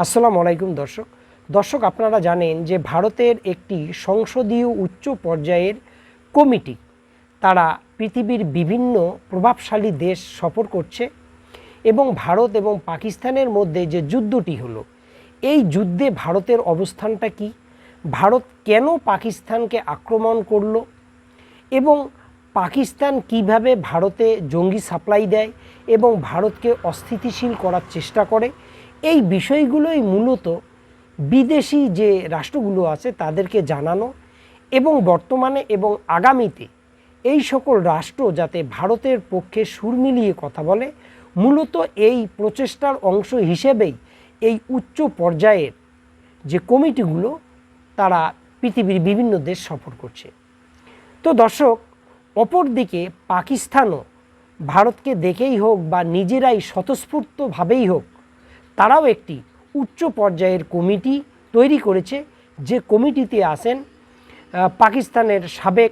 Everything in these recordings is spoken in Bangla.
আসসালামু আলাইকুম দর্শক আপনারা জানেন যে ভারতের একটি সংসদীয় উচ্চ পর্যায়ের কমিটি তারা পৃথিবীর বিভিন্ন প্রভাবশালী দেশ সফর করছে এবং ভারত এবং পাকিস্তানের মধ্যে যে যুদ্ধটি হলো এই যুদ্ধে ভারতের অবস্থানটা কি, ভারত কেন পাকিস্তানকে আক্রমণ করলো এবং পাকিস্তান কিভাবে ভারতে জঙ্গি সাপ্লাই দেয় এবং ভারতকে অস্থিতিশীল করার চেষ্টা করে, এই বিষয়গুলোই মূলত বিদেশি যে রাষ্ট্রগুলো আছে তাদেরকে জানানো এবং বর্তমানে এবং আগামীতে এই সকল রাষ্ট্র যাতে ভারতের পক্ষে সুর মিলিয়ে কথা বলে, মূলত এই প্রচেষ্টার অংশ হিসেবেই এই উচ্চ পর্যায়ের যে কমিটিগুলো তারা পৃথিবীর বিভিন্ন দেশ সফর করছে। তো দর্শক, অপরদিকে পাকিস্তানও ভারতকে দেখেই হোক বা নিজেরাই স্বতঃস্ফূর্তভাবেই হোক তারাও একটি উচ্চ পর্যায়ের কমিটি তৈরি করেছে, যে কমিটিতে আছেন পাকিস্তানের সাবেক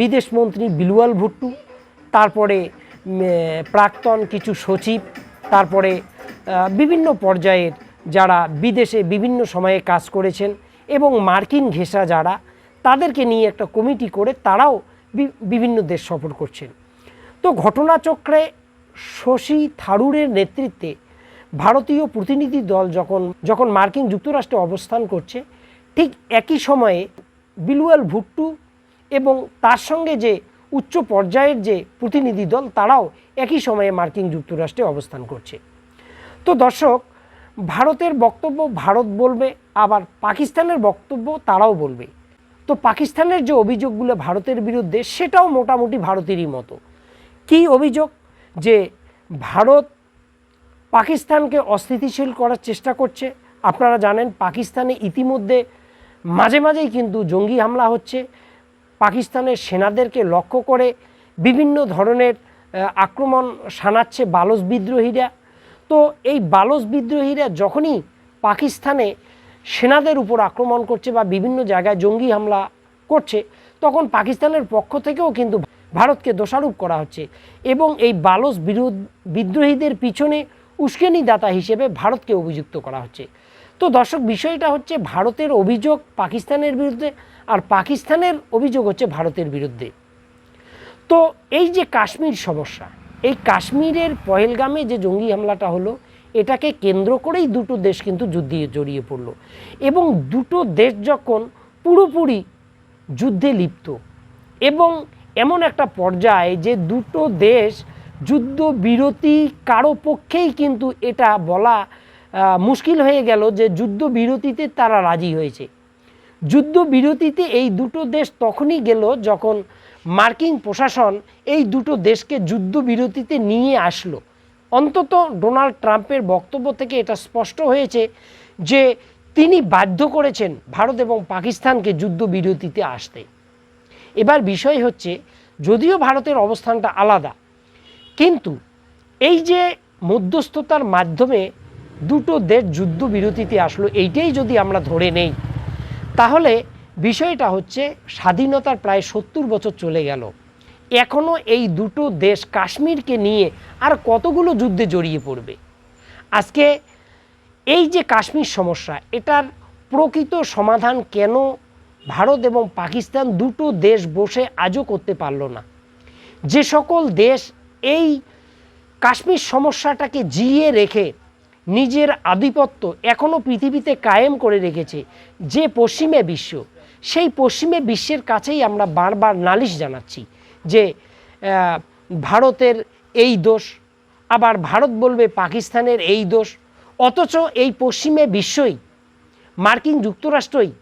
বিদেশমন্ত্রী বিলওয়াল ভুট্টো, তারপরে প্রাক্তন কিছু সচিব, তারপরে বিভিন্ন পর্যায়ের যারা বিদেশে বিভিন্ন সময়ে কাজ করেছেন এবং মার্কিন ঘেঁষা যারা, তাদেরকে নিয়ে একটা কমিটি করে তারাও বিভিন্ন দেশ সফর করছেন। তো ঘটনাচক্রে শশী থারুরের নেতৃত্বে ভারতীয় প্রতিনিধি দল যখন মার্কিন যুক্তরাষ্ট্রে অবস্থান করছে, ঠিক একই সময়ে বিলওয়াল ভুট্টো এবং তার সঙ্গে যে উচ্চ পর্যায়ের যে প্রতিনিধি দল তারাও একই সময়ে মার্কিন যুক্তরাষ্ট্রে অবস্থান করছে। তো দর্শক, ভারতের বক্তব্য ভারত বলবে, আবার পাকিস্তানের বক্তব্য তারাও বলবে। তো পাকিস্তানের যে অভিযোগগুলো ভারতের বিরুদ্ধে সেটাও মোটামুটি ভারতেরই মতো। কী অভিযোগ? যে ভারত পাকিস্তানকে অস্থিতিশীল করার চেষ্টা করছে। আপনারা জানেন পাকিস্তানে ইতিমধ্যে মাঝে মাঝেই কিন্তু জঙ্গি হামলা হচ্ছে, পাকিস্তানের সেনাদেরকে লক্ষ্য করে বিভিন্ন ধরনের আক্রমণ শানাচ্ছে বালোচ বিদ্রোহীরা। তো এই বালোচ বিদ্রোহীরা যখনই পাকিস্তানে সেনাদের উপর আক্রমণ করছে বা বিভিন্ন জায়গায় জঙ্গি হামলা করছে, তখন পাকিস্তানের পক্ষ থেকেও কিন্তু ভারতকে দোষারোপ করা হচ্ছে এবং এই বালোচ বিদ্রোহীদের পিছনে উস্কানিদাতা হিসেবে ভারতকে অভিযুক্ত করা হচ্ছে। তো দর্শক, বিষয়টা হচ্ছে ভারতের অভিযোগ পাকিস্তানের বিরুদ্ধে আর পাকিস্তানের অভিযোগ হচ্ছে ভারতের বিরুদ্ধে। তো এই যে কাশ্মীর সমস্যা, এই কাশ্মীরের পহেলগামে যে জঙ্গি হামলাটা হলো, এটাকে কেন্দ্র করেই দুটো দেশ কিন্তু যুদ্ধে জড়িয়ে পড়ল এবং দুটো দেশ যখন পুরোপুরি যুদ্ধে লিপ্ত এবং এমন একটা পর্যায়ে যে দুটো দেশ যুদ্ধবিরতি কারো পক্ষেই কিন্তু এটা বলা মুশকিল হয়ে গেল যে যুদ্ধবিরতিতে তারা রাজি হয়েছে। যুদ্ধবিরতিতে এই দুটো দেশ তখনই গেল যখন মার্কিন প্রশাসন এই দুটো দেশকে যুদ্ধবিরতিতে নিয়ে আসলো। অন্তত ডোনাল্ড ট্রাম্পের বক্তব্য থেকে এটা স্পষ্ট হয়েছে যে তিনি বাধ্য করেছেন ভারত এবং পাকিস্তানকে যুদ্ধবিরতিতে আসতে। এবার বিষয় হচ্ছে, যদিও ভারতের অবস্থানটা আলাদা, কিন্তু এই যে মধ্যস্থতার মাধ্যমে দুটো দেশ যুদ্ধবিরতিতে আসলো, এইটাই যদি আমরা ধরে নেই, তাহলে বিষয়টা হচ্ছে স্বাধীনতার প্রায় 70 বছর চলে গেল, এখনও এই দুটো দেশ কাশ্মীরকে নিয়ে আর কতগুলো যুদ্ধে জড়িয়ে পড়বে। আজকে এই যে কাশ্মীর সমস্যা, এটার প্রকৃত সমাধান কেন ভারত এবং পাকিস্তান দুটো দেশ বসে আজও করতে পারল না? যে সকল দেশ এই কাশ্মীর সমস্যাটাকে জিইয়ে রেখে নিজের আধিপত্য এখনও পৃথিবীতে কায়েম করে রেখেছে, যে পশ্চিমে বিশ্ব, সেই পশ্চিমে বিশ্বের কাছেই আমরা বারবার নালিশ জানাচ্ছি যে ভারতের এই দোষ, আবার ভারত বলবে পাকিস্তানের এই দোষ। অথচ এই পশ্চিমে বিশ্বই, মার্কিন যুক্তরাষ্ট্রই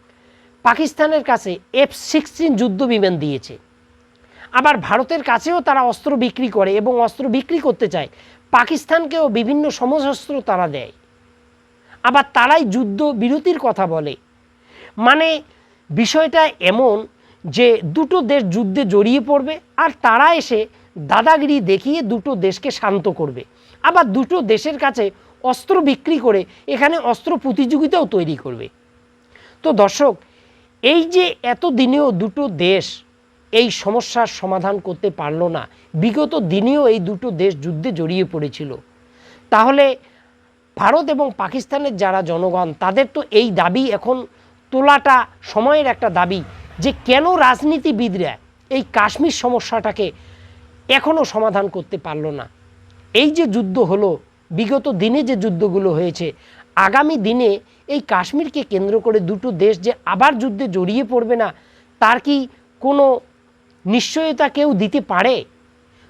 পাকিস্তানের কাছে F-16 যুদ্ধ বিমান দিয়েছে। আবার ভারতের কাছেও তারা অস্ত্র বিক্রি করে এবং অস্ত্র বিক্রি করতে চায়, পাকিস্তানকেও বিভিন্ন সমশস্ত্র তারা দেয়। আবার তারাই যুদ্ধ বিরতির কথা বলে। মানে বিষয়টা এমন যে দুটো দেশ যুদ্ধে জড়িয়ে পড়বে আর তারা এসে দাদাগিরি দেখিয়ে দুটো দেশকে শান্ত করবে, আবার দুটো দেশের কাছে অস্ত্র বিক্রি করে এখানে অস্ত্র প্রতিযোগিতাও তৈরি করবে। তো দর্শক, এই যে এতদিনেও দুটো দেশ এই সমস্যার সমাধান করতে পারল না, বিগত দিনেও এই দুটো দেশ যুদ্ধে জড়িয়ে পড়েছিল, তাহলে ভারত এবং পাকিস্তানের যারা জনগণ তাদের তো এই দাবি এখন তোলাটা সময়ের একটা দাবি যে কেন রাজনীতিবিদরা এই কাশ্মীর সমস্যাটাকে এখনও সমাধান করতে পারল না। এই যে যুদ্ধ হলো, বিগত দিনে যে যুদ্ধগুলো হয়েছে, আগামী দিনে এই কাশ্মীরকে কেন্দ্র করে দুটো দেশ যে আবার যুদ্ধে জড়িয়ে পড়বে না, তার কি কোনো নিশ্চয়তা কেউ দিতে পারে?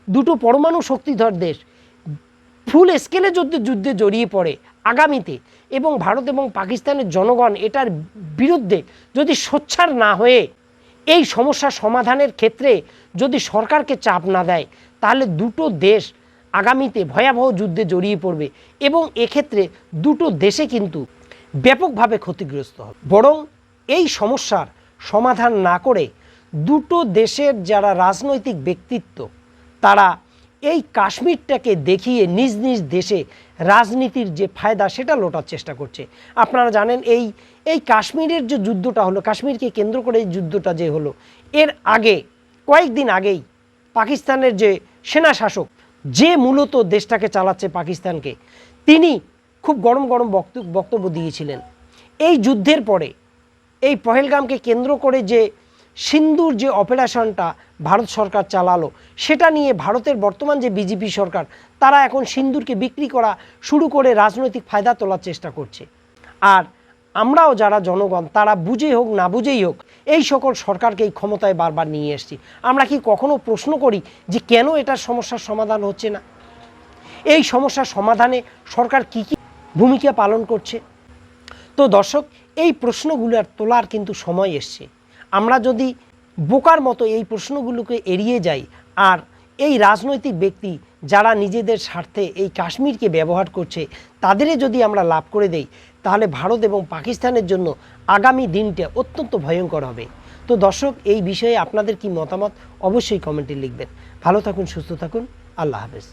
দুটো পরমাণু শক্তিধর দেশ ফুল স্কেলে যদি যুদ্ধে জড়িয়ে পড়ে আগামীতে, এবং ভারত এবং পাকিস্তানের জনগণ এটার বিরুদ্ধে যদি সোচ্চার না হয়ে এই সমস্যা সমাধানের ক্ষেত্রে যদি সরকারকে চাপ না দেয়, তাহলে দুটো দেশ আগামীতে ভয়াবহ যুদ্ধে জড়িয়ে পড়বে এবং এক্ষেত্রে দুটো দেশে কিন্তু ব্যাপকভাবে ক্ষতিগ্রস্ত হবে। বরং এই সমস্যার সমাধান না করে দুটো দেশের যারা রাজনৈতিক ব্যক্তিত্ব তারা এই কাশ্মীরটাকে দেখিয়ে নিজ নিজ দেশে রাজনীতির যে ফায়দা সেটা লোটার চেষ্টা করছে। আপনারা জানেন এই কাশ্মীরের যে যুদ্ধটা হলো, কাশ্মীরকে কেন্দ্র করে এই যুদ্ধটা যে হলো, এর আগে কয়েকদিন আগেই পাকিস্তানের যে সেনা শাসক, যে মূলত দেশটাকে চালাচ্ছে পাকিস্তানকে, তিনি খুব গরম গরম বক্তব্য দিয়েছিলেন। এই যুদ্ধের পরে এই পহেলগামকে কেন্দ্র করে যে সিন্দুর যে অপারেশনটা ভারত সরকার চালালো, সেটা নিয়ে ভারতের বর্তমান যে বিজেপি সরকার, তারা এখন সিন্দুরকে বিক্রি করা শুরু করে রাজনৈতিক ফায়দা তোলার চেষ্টা করছে। আর আমরাও যারা জনগণ, তারা বুঝে হোক না বুঝেই হোক এই সকল সরকারকে এই ক্ষমতায় বারবার নিয়ে এসেছি। আমরা কি কখনো প্রশ্ন করি যে কেন এটার সমস্যার সমাধান হচ্ছে না? এই সমস্যার সমাধানে সরকার কি কি ভূমিকা পালন করছে? তো দর্শক, এই প্রশ্নগুলোর তোলার কিন্তু সময় এসছে। আমরা যদি বোকার মতো এই প্রশ্নগুলোকে এড়িয়ে যাই আর এই রাজনৈতিক ব্যক্তি যারা নিজেদের স্বার্থে এই কাশ্মীরকে ব্যবহার করছে তাদেরই যদি আমরা লাভ করে দেই, তাহলে ভারত এবং পাকিস্তানের জন্য আগামী দিনটা অত্যন্ত ভয়ঙ্কর হবে। তো দর্শক, এই বিষয়ে আপনাদের কি মতামত অবশ্যই কমেন্টে লিখবেন। ভালো থাকুন, সুস্থ থাকুন, আল্লাহ হাফেজ।